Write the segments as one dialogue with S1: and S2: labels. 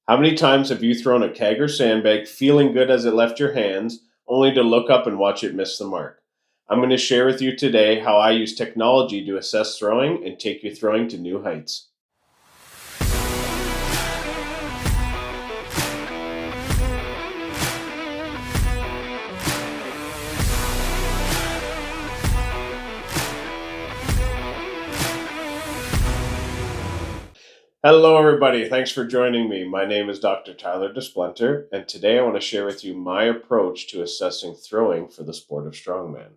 S1: How many times have you thrown a keg or sandbag feeling good as it left your hands, only to look up and watch it miss the mark? I'm going to share with you today how I use technology to assess throwing and take your throwing to new heights. Hello, everybody. Thanks for joining me. My name is Dr. Tyler DeSplunter, and today I want to share with you my approach to assessing throwing for the sport of strongman.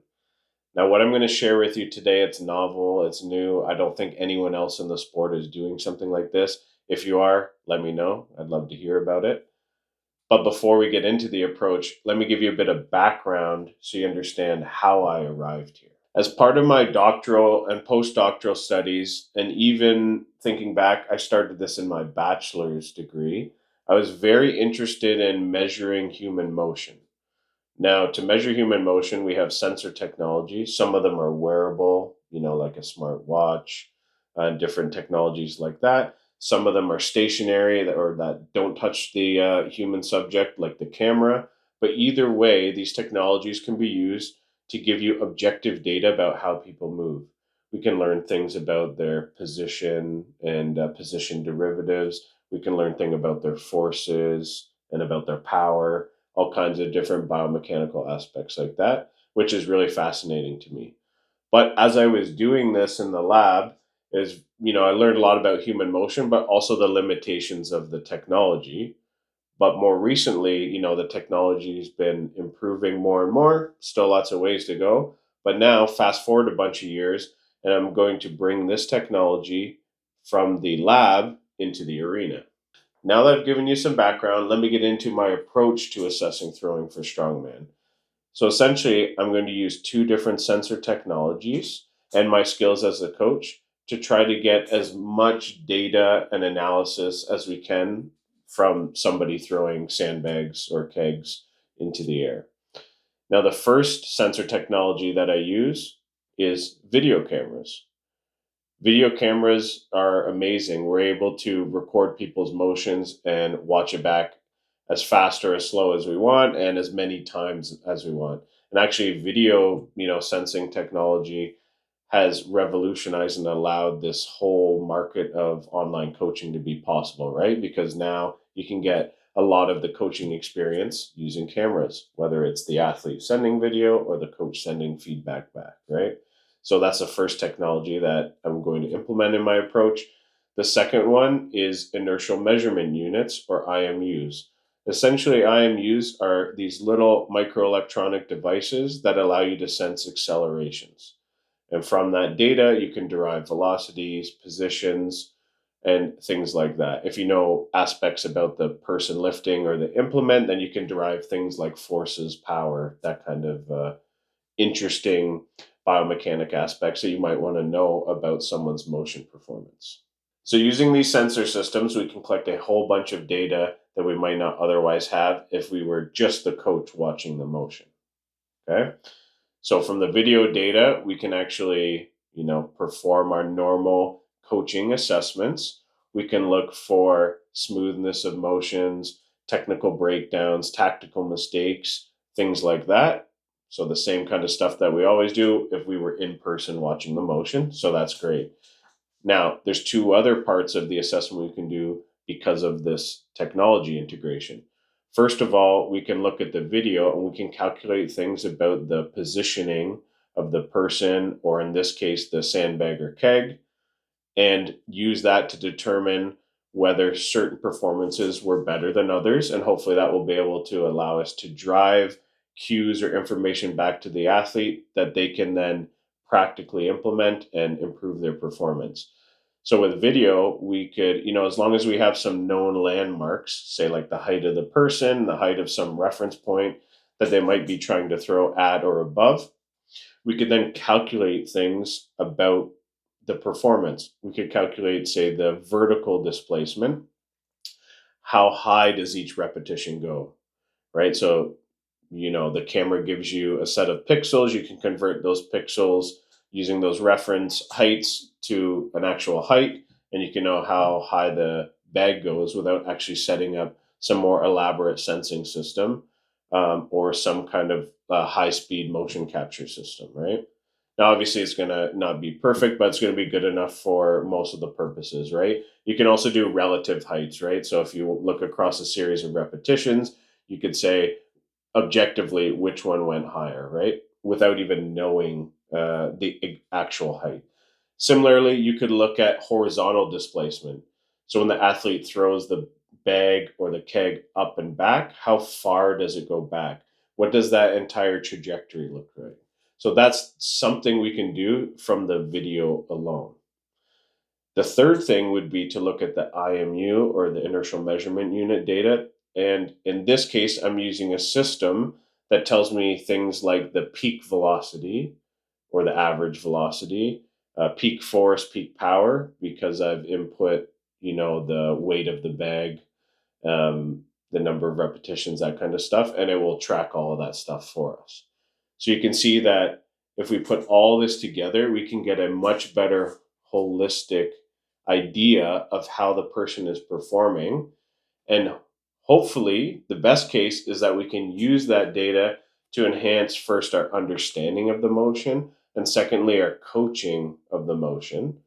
S1: Now, what I'm going to share with you today, it's novel, it's new. I don't think anyone else in the sport is doing something like this. If you are, let me know. I'd love to hear about it. But before we get into the approach, let me give you a bit of background so you understand how I arrived here. As part of my doctoral and postdoctoral studies, and even thinking back, I started this in my bachelor's degree. I was very interested in measuring human motion. Now, to measure human motion, we have sensor technology. Some of them are wearable, like a smart watch, and different technologies like that. Some of them are stationary or that don't touch the human subject, like the camera. But either way, these technologies can be used to give you objective data about how people move. We can learn things about their position and position derivatives. We can learn things about their forces and about their power, all kinds of different biomechanical aspects like that, which is really fascinating to me. But as I was doing this in the lab, I learned a lot about human motion, but also the limitations of the technology. But more recently, the technology's been improving more and more. Still lots of ways to go. But now, fast forward a bunch of years, and I'm going to bring this technology from the lab into the arena. Now that I've given you some background, let me get into my approach to assessing throwing for strongman. So essentially, I'm going to use two different sensor technologies and my skills as a coach to try to get as much data and analysis as we can from somebody throwing sandbags or kegs into the air. Now, the first sensor technology that I use is video cameras. Video cameras are amazing. We're able to record people's motions and watch it back as fast or as slow as we want and as many times as we want. And actually, video, sensing technology has revolutionized and allowed this whole market of online coaching to be possible, right? Because now you can get a lot of the coaching experience using cameras, whether it's the athlete sending video or the coach sending feedback back, right? So that's the first technology that I'm going to implement in my approach. The second one is inertial measurement units, or IMUs. Essentially, IMUs are these little microelectronic devices that allow you to sense accelerations. And from that data, you can derive velocities, positions, and things like that. If you know aspects about the person lifting or the implement, then you can derive things like forces, power, that kind of interesting biomechanic aspects that you might want to know about someone's motion performance. So, using these sensor systems, we can collect a whole bunch of data that we might not otherwise have if we were just the coach watching the motion. Okay. So, from the video data, we can actually, perform our normal coaching assessments. We can look for smoothness of motions, technical breakdowns, tactical mistakes, things like that. So the same kind of stuff that we always do if we were in person watching the motion. So that's great. Now, there's two other parts of the assessment we can do because of this technology integration. First of all, we can look at the video and we can calculate things about the positioning of the person, or in this case, the sandbag or keg, and use that to determine whether certain performances were better than others. And hopefully that will be able to allow us to drive cues or information back to the athlete that they can then practically implement and improve their performance. So with video, we could, as long as we have some known landmarks, say like the height of the person, the height of some reference point that they might be trying to throw at or above, we could then calculate things about the performance. We could calculate, say, the vertical displacement. How high does each repetition go, right? So, the camera gives you a set of pixels. You can convert those pixels using those reference heights to an actual height, and you can know how high the bag goes without actually setting up some more elaborate sensing system, or some kind of high speed motion capture system, right? Now, obviously, it's going to not be perfect, but it's going to be good enough for most of the purposes, right? You can also do relative heights, right? So if you look across a series of repetitions, you could say objectively which one went higher, right? Without even knowing the actual height. Similarly, you could look at horizontal displacement. So when the athlete throws the bag or the keg up and back, how far does it go back? What does that entire trajectory look like? So that's something we can do from the video alone. The third thing would be to look at the IMU, or the inertial measurement unit data. And in this case, I'm using a system that tells me things like the peak velocity or the average velocity, peak force, peak power, because I've input, the weight of the bag, the number of repetitions, that kind of stuff, and it will track all of that stuff for us. So you can see that if we put all this together, we can get a much better holistic idea of how the person is performing. And hopefully, the best case is that we can use that data to enhance first our understanding of the motion, and secondly, our coaching of the motion.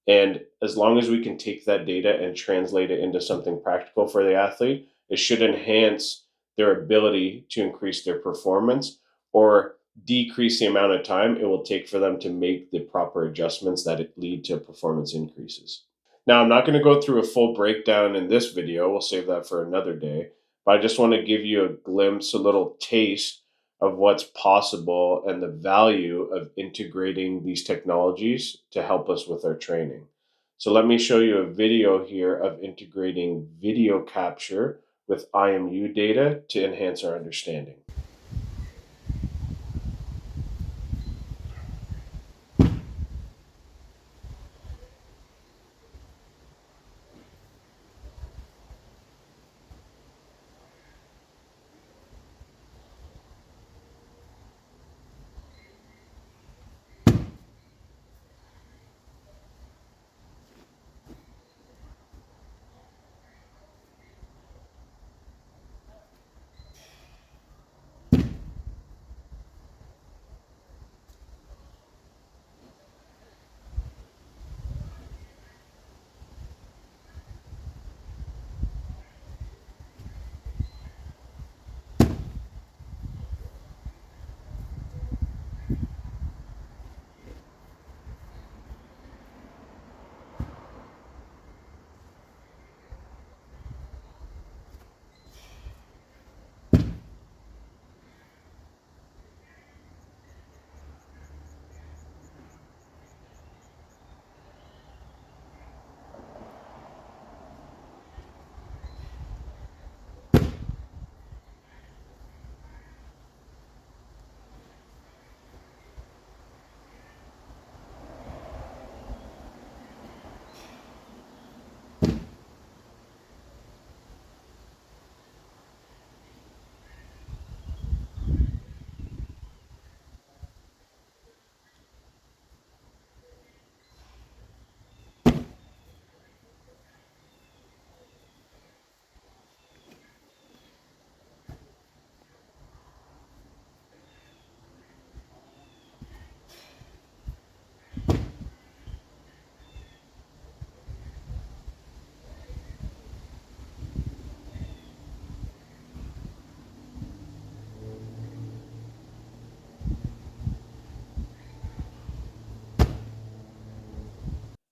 S1: And as long as we can take that data and translate it into something practical for the athlete, it should enhance their ability to increase their performance or decrease the amount of time it will take for them to make the proper adjustments that lead to performance increases. Now, I'm not going to go through a full breakdown in this video. We'll save that for another day. But I just want to give you a glimpse, a little taste of what's possible and the value of integrating these technologies to help us with our training. So let me show you a video here of integrating video capture with IMU data to enhance our understanding.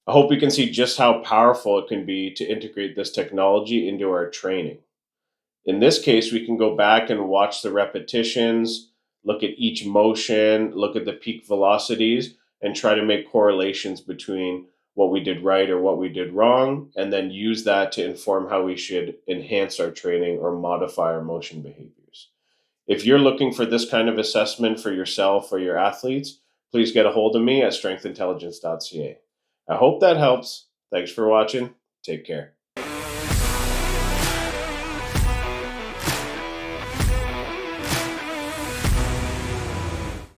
S1: I hope you can see just how powerful it can be to integrate this technology into our training. In this case, we can go back and watch the repetitions, look at each motion, look at the peak velocities, and try to make correlations between what we did right or what we did wrong, and then use that to inform how we should enhance our training or modify our motion behaviors. If you're looking for this kind of assessment for yourself or your athletes, please get a hold of me at strengthintelligence.ca. I hope that helps. Thanks for watching. Take care.